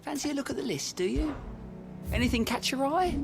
Fancy a look at the list, do you? Anything catch your eye?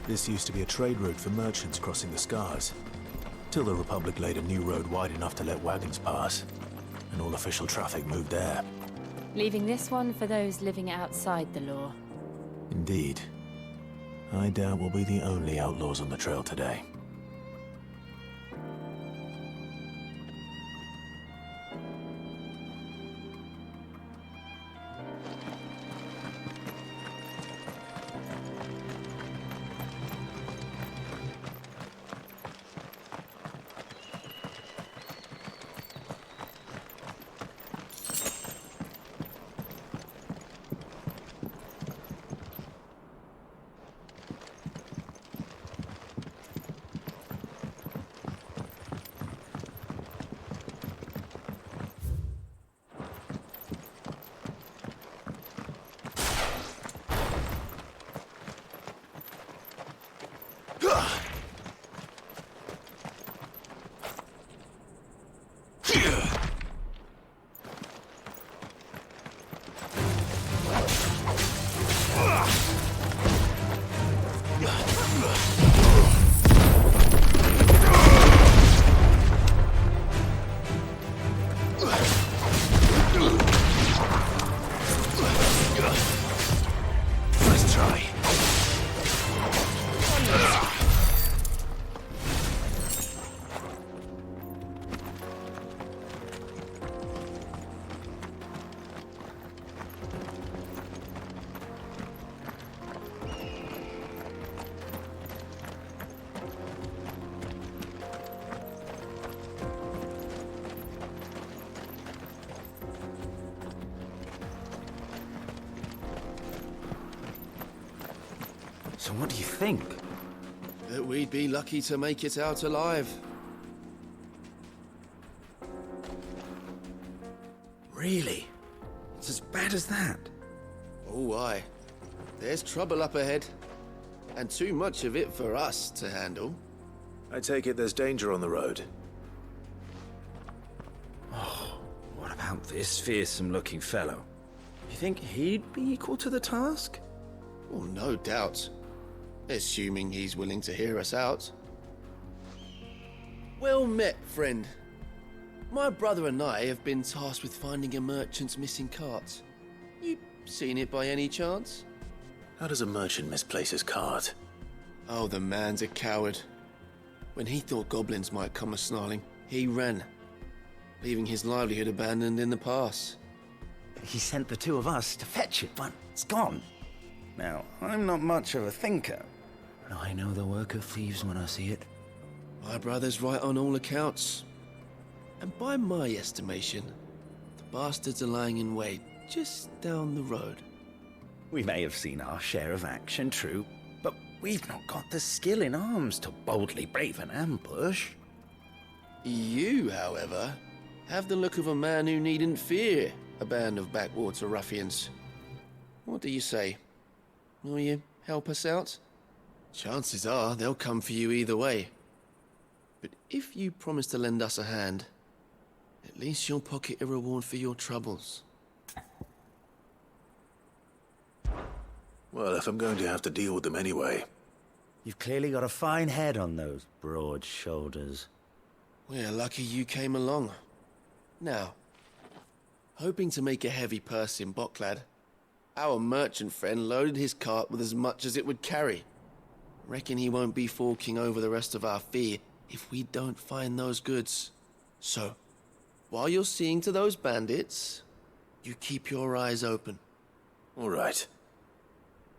This used to be a trade route for merchants crossing the Scars, till the Republic laid a new road wide enough to let wagons pass, and all official traffic moved there. Leaving this one for those living outside the law. Indeed. I doubt we'll be the only outlaws on the trail today. Nice try. So what do you think? That we'd be lucky to make it out alive. Really? It's as bad as that? Oh, aye. There's trouble up ahead. And too much of it for us to handle. I take it there's danger on the road. Oh, what about this fearsome-looking fellow? You think he'd be equal to the task? Oh, no doubt. Assuming he's willing to hear us out. Well met, friend. My brother and I have been tasked with finding a merchant's missing cart. You seen it by any chance? How does a merchant misplace his cart? Oh, the man's a coward. When he thought goblins might come a-snarling, he ran, leaving his livelihood abandoned in the pass. He sent the two of us to fetch it, but it's gone. Now, I'm not much of a thinker, but I know the work of thieves when I see it. My brother's right on all accounts. And by my estimation, the bastards are lying in wait just down the road. We may have seen our share of action, true, but we've not got the skill in arms to boldly brave an ambush. You, however, have the look of a man who needn't fear a band of backwater ruffians. What do you say? Will you help us out? Chances are they'll come for you either way. But if you promise to lend us a hand, at least you'll pocket a reward for your troubles. Well, if I'm going to have to deal with them anyway. You've clearly got a fine head on those broad shoulders. We're lucky you came along. Now, hoping to make a heavy purse in Boklad, our merchant friend loaded his cart with as much as it would carry. Reckon he won't be forking over the rest of our fee if we don't find those goods. So, while you're seeing to those bandits, you keep your eyes open. All right.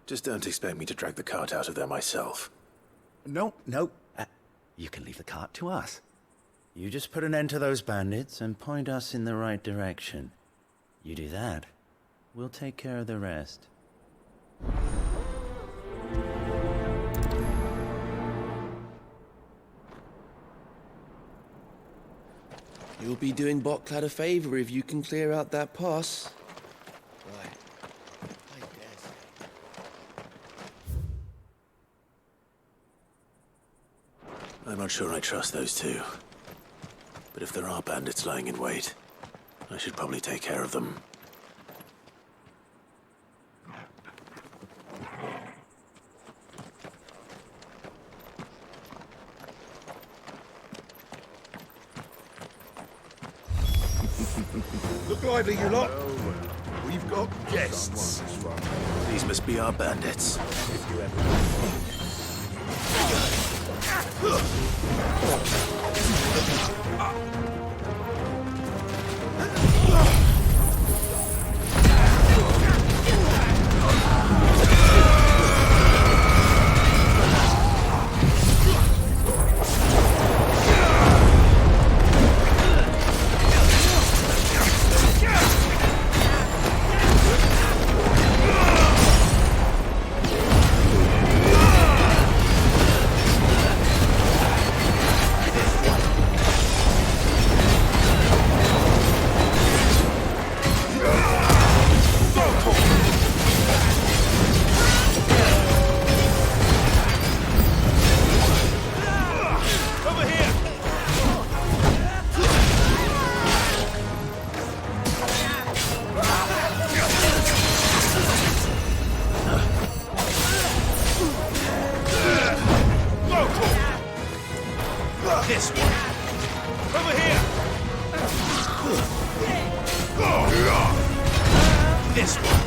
Just don't expect me to drag the cart out of there myself. No. You can leave the cart to us. You just put an end to those bandits and point us in the right direction. You do that, we'll take care of the rest. You'll be doing Boklad a favor if you can clear out that pass. Right. I guess. I'm not sure I trust those two. But if there are bandits lying in wait, I should probably take care of them. Look lively, you lot. We've got guests. These must be our bandits. This one. Over here. This one.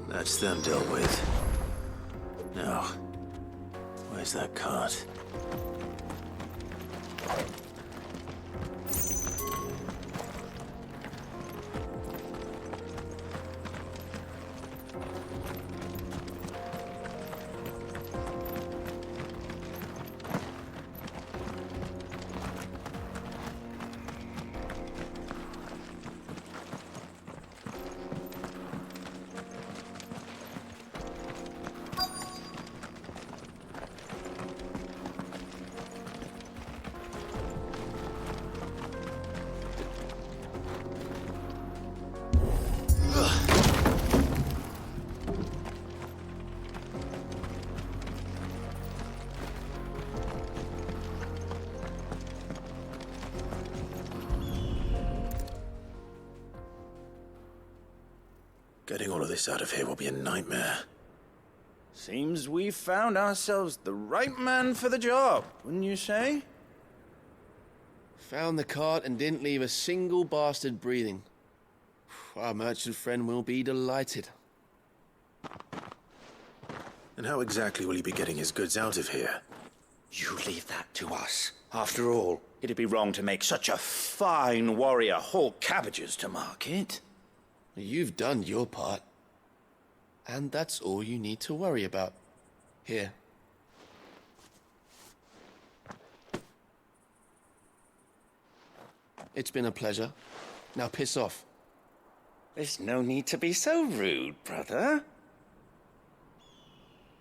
That's them dealt with. Now, where's that cart? Getting all of this out of here will be a nightmare. Seems we found ourselves the right man for the job, wouldn't you say? Found the cart and didn't leave a single bastard breathing. Our merchant friend will be delighted. And how exactly will he be getting his goods out of here? You leave that to us. After all, it'd be wrong to make such a fine warrior haul cabbages to market. You've done your part. And that's all you need to worry about. Here. It's been a pleasure. Now piss off. There's no need to be so rude, brother.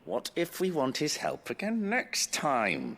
What if we want his help again next time?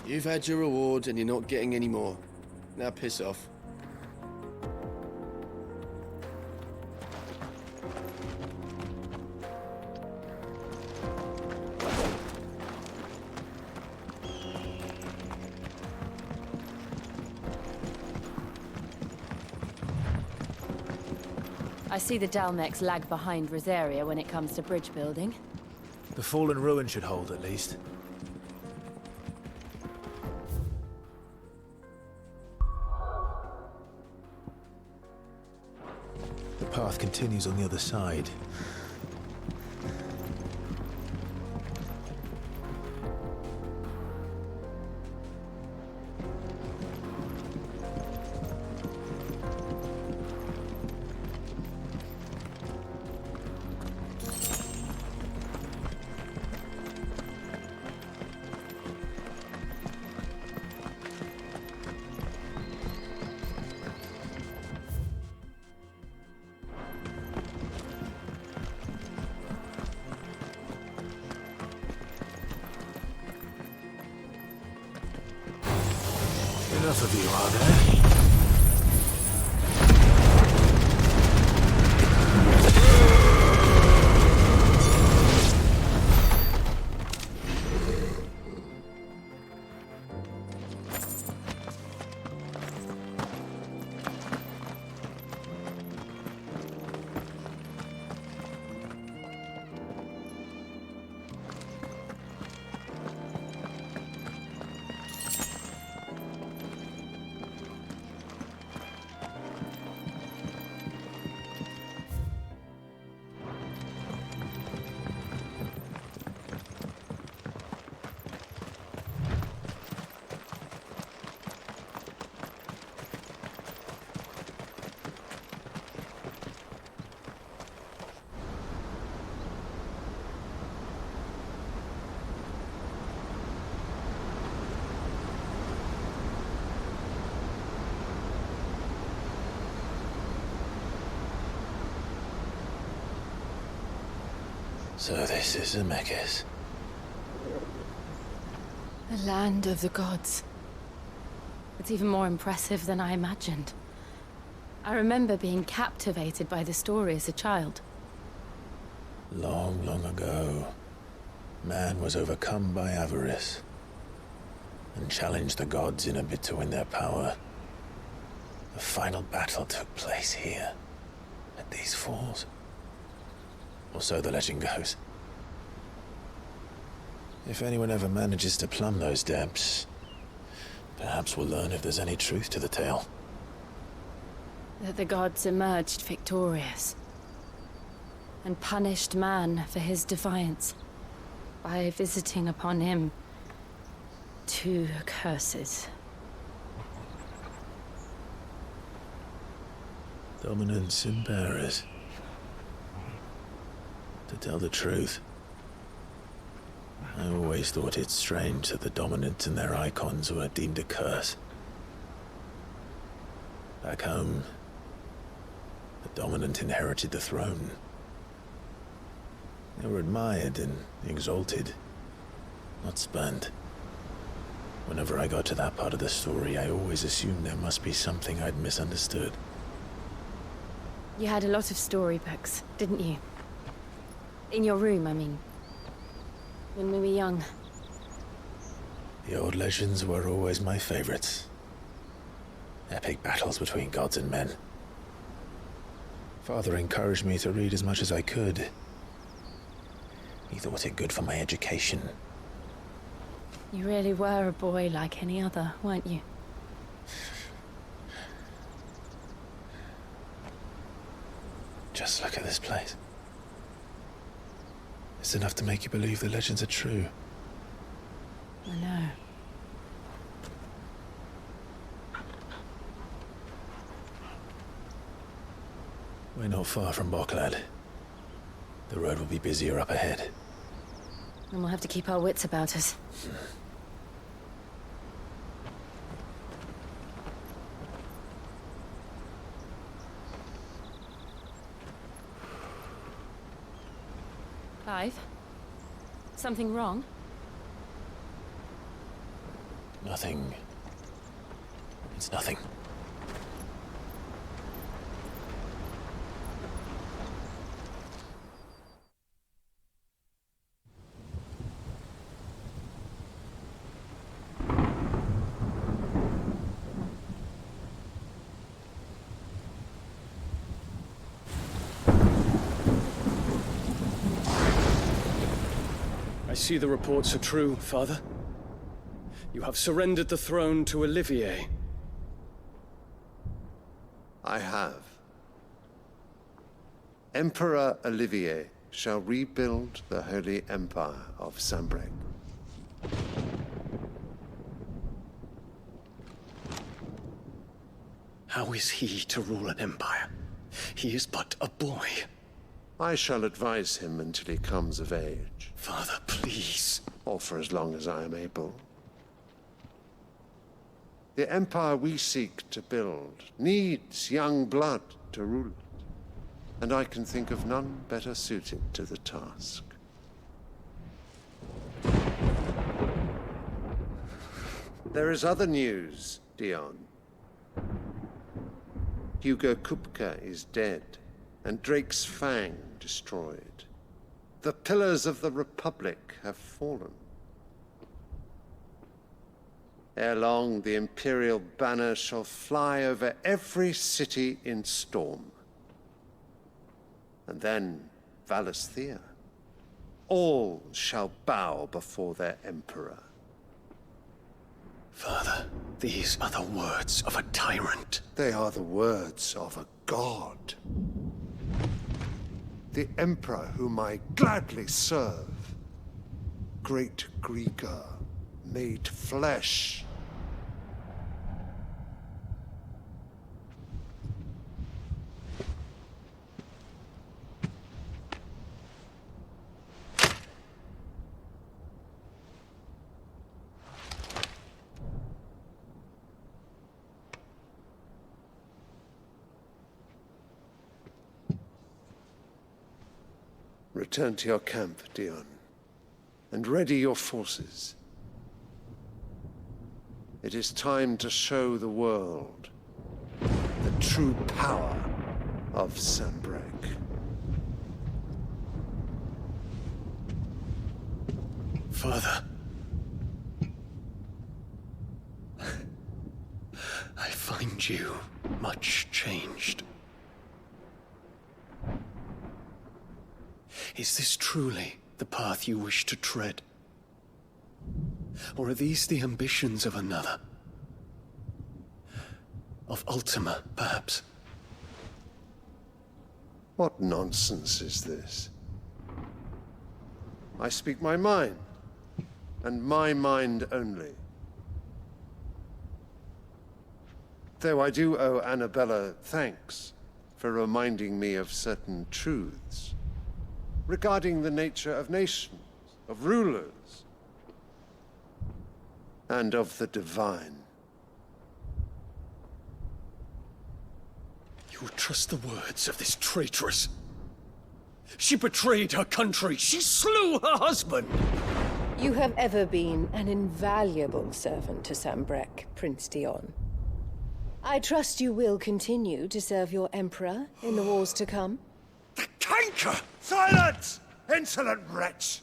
You've had your reward and you're not getting any more. Now piss off. I see the Dalmex lag behind Rosaria when it comes to bridge building. The fallen ruin should hold, at least. The path continues on the other side. Enough of you, are there? So this is Zemeckis. The land of the gods. It's even more impressive than I imagined. I remember being captivated by the story as a child. Long, long ago, man was overcome by avarice and challenged the gods in a bid to win their power. The final battle took place here, at these falls. Or so the legend goes. If anyone ever manages to plumb those depths, perhaps we'll learn if there's any truth to the tale. That the gods emerged victorious and punished man for his defiance by visiting upon him 2 curses. Dominance and bearers. To tell the truth, I always thought it strange that the dominant and their icons were deemed a curse. Back home, the dominant inherited the throne. They were admired and exalted, not spurned. Whenever I got to that part of the story, I always assumed there must be something I'd misunderstood. You had a lot of storybooks, didn't you? In your room, I mean. When we were young. The old legends were always my favorites. Epic battles between gods and men. Father encouraged me to read as much as I could. He thought it good for my education. You really were a boy like any other, weren't you? Just look at this place. It's enough to make you believe the legends are true. I know. We're not far from Boklad. The road will be busier up ahead. And we'll have to keep our wits about us. Clive? Something wrong? Nothing. It's nothing. I see the reports are true, Father. You have surrendered the throne to Olivier. I have. Emperor Olivier shall rebuild the Holy Empire of Sanbreque. How is he to rule an empire? He is but a boy. I shall advise him until he comes of age. Father, please. Or for as long as I am able. The empire we seek to build needs young blood to rule it, and I can think of none better suited to the task. There is other news, Dion. Hugo Kupka is dead, and Drake's Fang destroyed. The pillars of the Republic have fallen. Ere long, the Imperial banner shall fly over every city in Storm. And then, Valisthea. All shall bow before their Emperor. Father, these are the words of a tyrant. They are the words of a god. The Emperor whom I gladly serve. Great Greeker, made flesh. Return to your camp, Dion, and ready your forces. It is time to show the world the true power of Sanbreque. Father. I find you much changed. Is this truly the path you wish to tread? Or are these the ambitions of another? Of Ultima, perhaps? What nonsense is this? I speak my mind, and my mind only. Though I do owe Annabella thanks for reminding me of certain truths regarding the nature of nations, of rulers, and of the divine. You would trust the words of this traitress? She betrayed her country. She slew her husband. You have ever been an invaluable servant to Sanbreque, Prince Dion. I trust you will continue to serve your Emperor in the wars to come. The canker! Silence! Insolent wretch!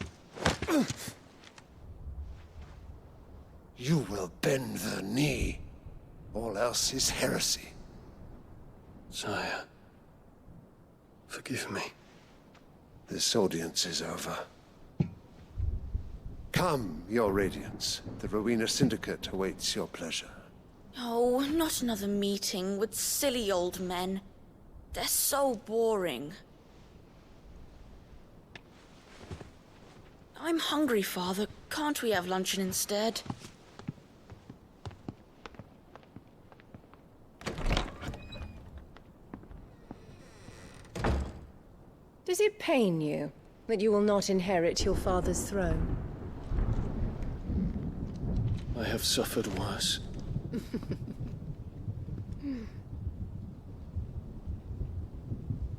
You will bend the knee. All else is heresy. Sire, forgive me. This audience is over. Come, Your Radiance. The Rowena Syndicate awaits your pleasure. Oh, not another meeting with silly old men. They're so boring. I'm hungry, Father. Can't we have luncheon instead? Does it pain you that you will not inherit your father's throne? I have suffered worse.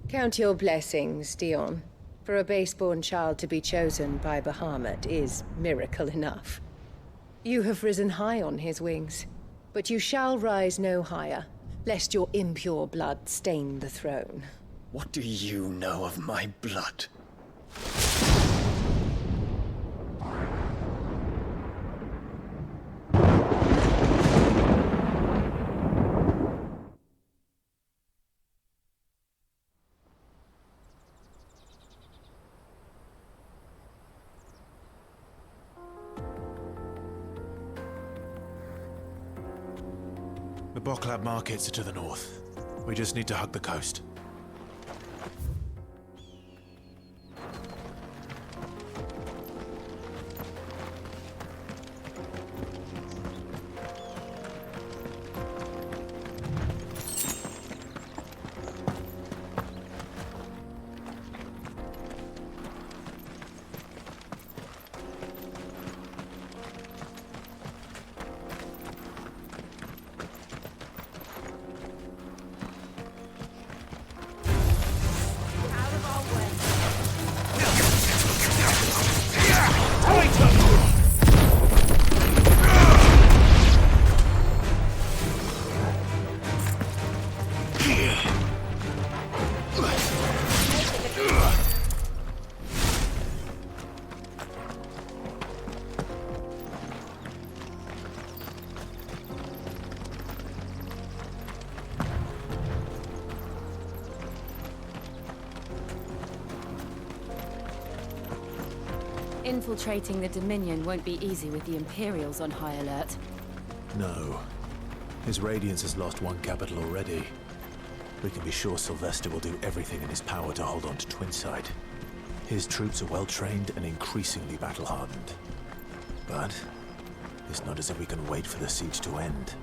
Count your blessings, Dion. For a base-born child to be chosen by Bahamut is miracle enough. You have risen high on his wings, but you shall rise no higher, lest your impure blood stain the throne. What do you know of my blood? The Boklab markets are to the north. We just need to hug the coast. Infiltrating the Dominion won't be easy with the Imperials on high alert. No. His Radiance has lost one capital already. We can be sure Sylvester will do everything in his power to hold on to Twinside. His troops are well-trained and increasingly battle-hardened. But it's not as if we can wait for the siege to end.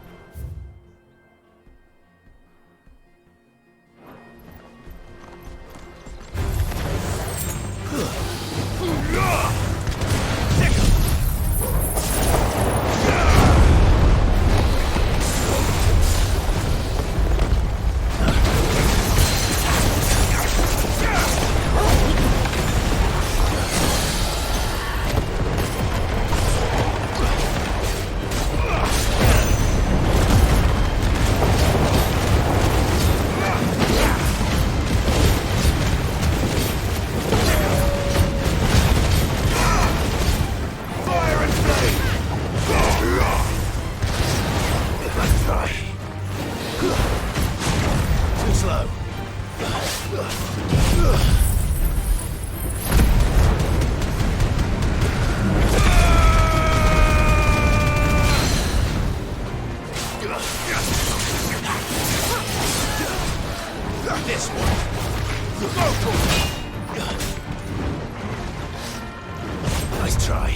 Nice try.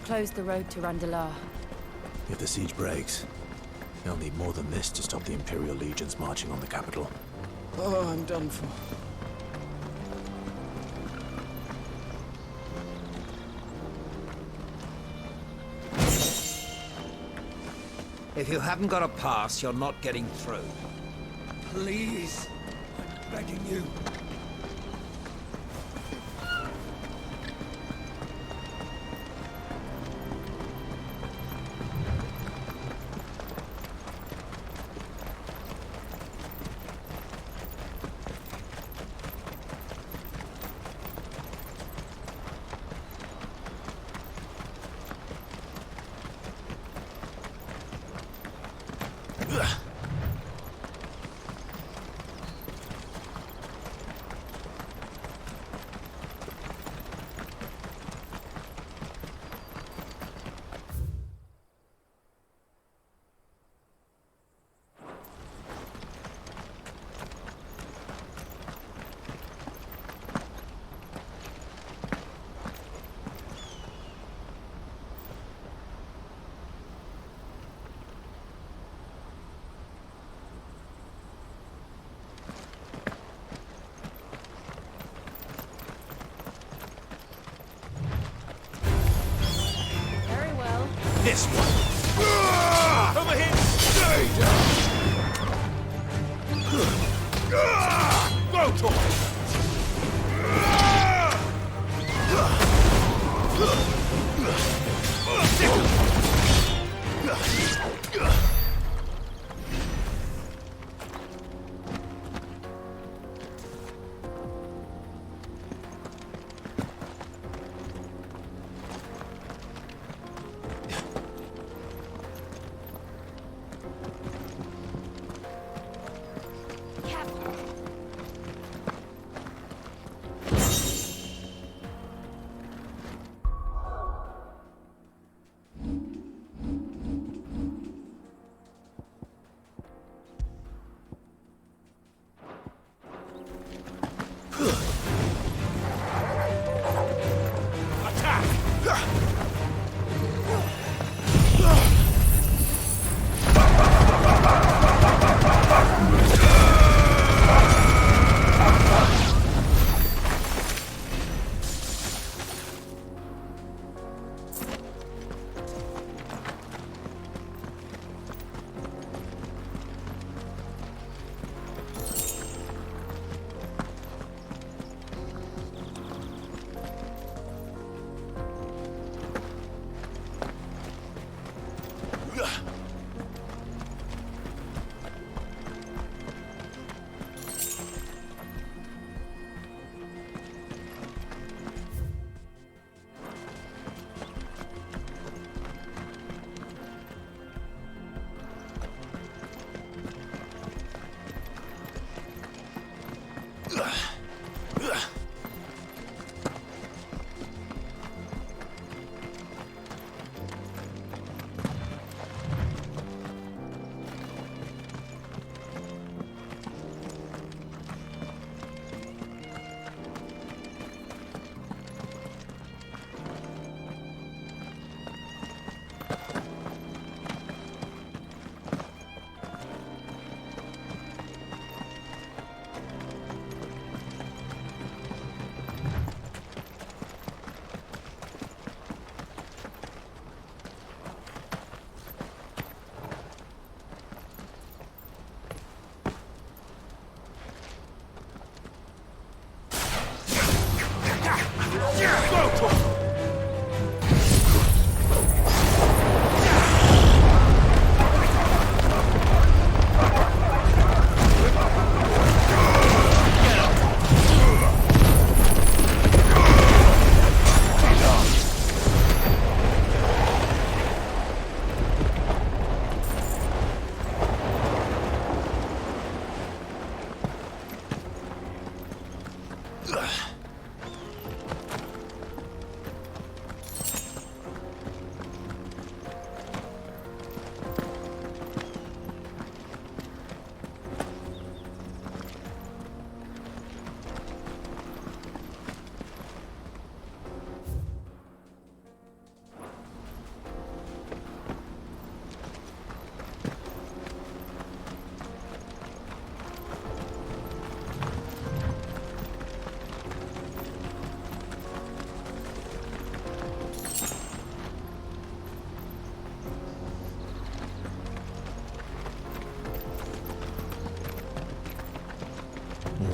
They've closed the road to Randalar. If the siege breaks, they'll need more than this to stop the Imperial legions marching on the capital. Oh, I'm done for. If you haven't got a pass, you're not getting through. Please, I'm begging you. This one. Over here. Stay down. Go to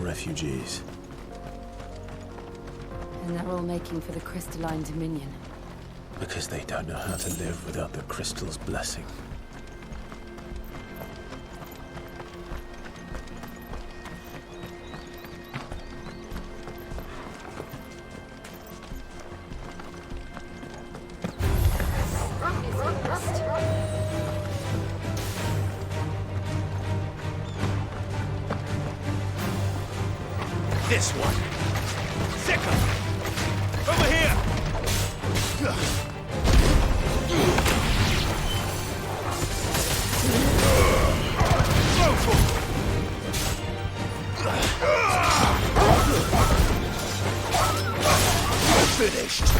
refugees. And they're all making for the crystalline dominion. Because they don't know how to live without the crystal's blessing. This one. Sicker! Over here! Finished.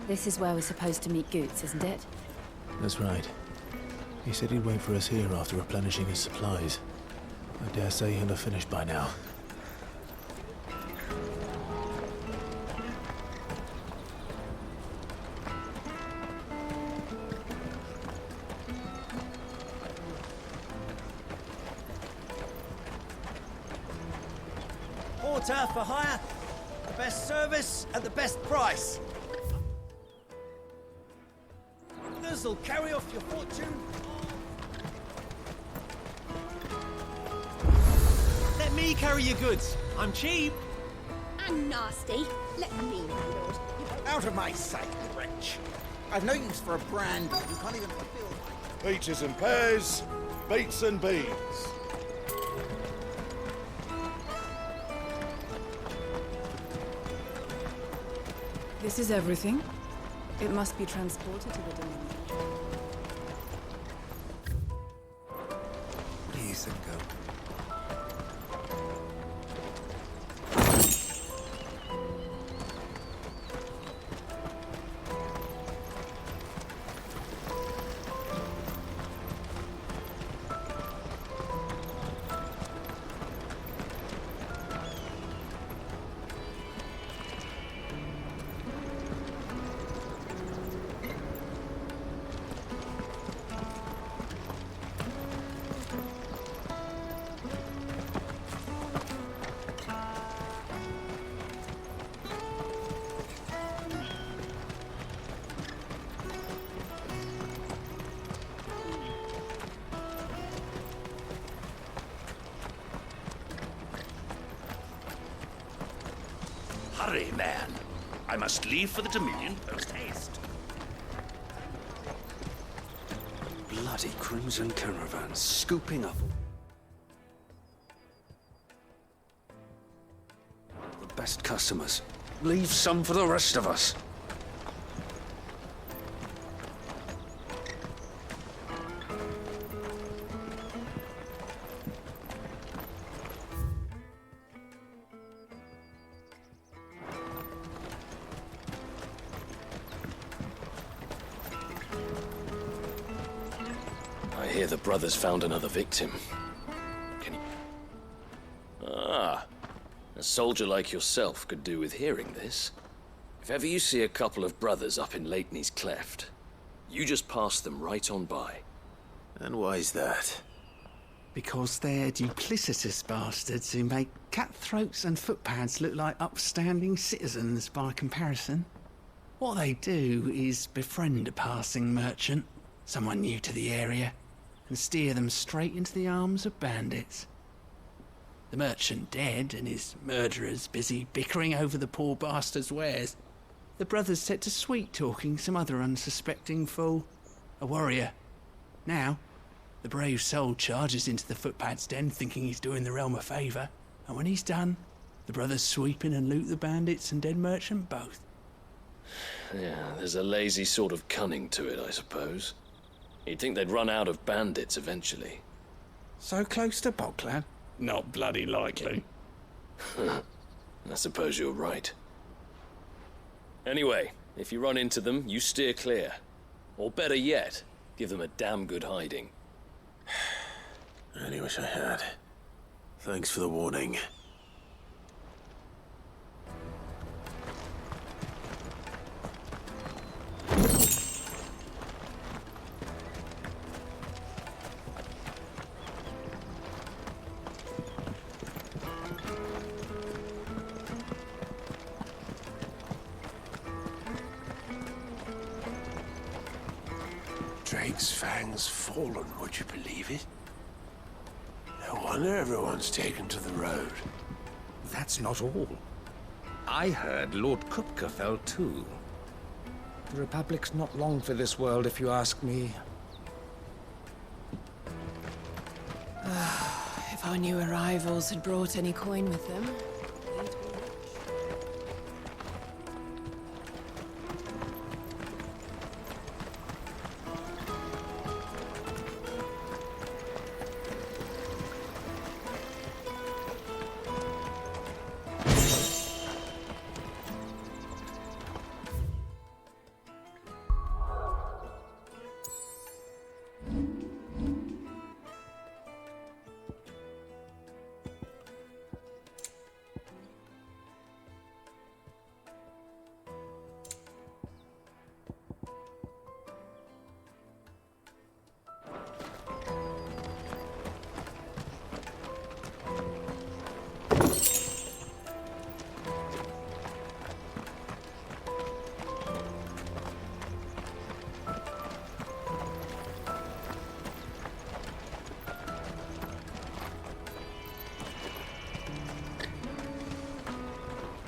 This is where we're supposed to meet Goots, isn't it? That's right. He said he'd wait for us here after replenishing his supplies. I dare say he'll have finished by now. Porter for hire. The best service at the best price. This'll carry off your fortune. Let me carry your goods. I'm cheap. And nasty. Let me, my lord. Out of my sight, wretch. I've no use for a brand you can't even fulfill. Peaches and pears, beets and beans. This is everything. It must be transported to the Dominion. Please and go. Hurry, man. I must leave for the Dominion post-haste. Bloody crimson caravans scooping up the best customers. Leave some for the rest of us. I hear the brothers found another victim. Can you... Ah, a soldier like yourself could do with hearing this. If ever you see a couple of brothers up in Lateney's Cleft, you just pass them right on by. And why's that? Because they're duplicitous bastards who make cutthroats and footpads look like upstanding citizens by comparison. What they do is befriend a passing merchant, someone new to the area, and steer them straight into the arms of bandits. The merchant dead and his murderers busy bickering over the poor bastard's wares. The brothers set to sweet-talking some other unsuspecting fool, a warrior Now, the brave soul charges into the footpad's den thinking he's doing the realm a favour, and when he's done, the brothers sweep in and loot the bandits and dead merchant both. Yeah, there's a lazy sort of cunning to it, I suppose. You'd think they'd run out of bandits eventually. So close to Bocklad? Not bloody likely. I suppose you're right. Anyway, if you run into them, you steer clear. Or better yet, give them a damn good hiding. I really wish I had. Thanks for the warning. Drake's Fang's fallen, would you believe it? No wonder everyone's taken to the road. That's not all. I heard Lord Kupka fell too. The Republic's not long for this world, if you ask me. If our new arrivals had brought any coin with them.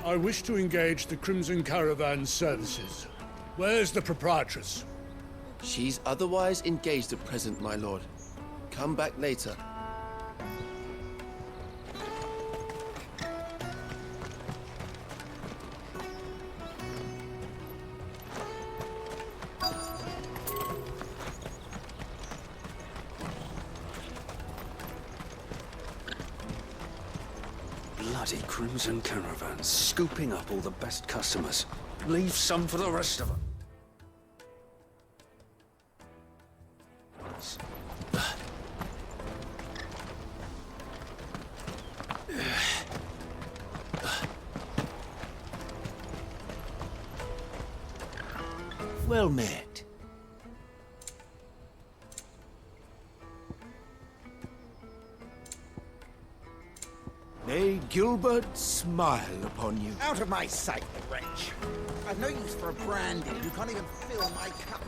I wish to engage the Crimson Caravan's services. Where's the proprietress? She's otherwise engaged at present, my lord. Come back later. Bloody Crimson Caravan, scooping up all the best customers. Leave some for the rest of them. Well met. May Gilbert smile upon you. Out of my sight, wretch! I've no use for a brandy who can't even fill my cup.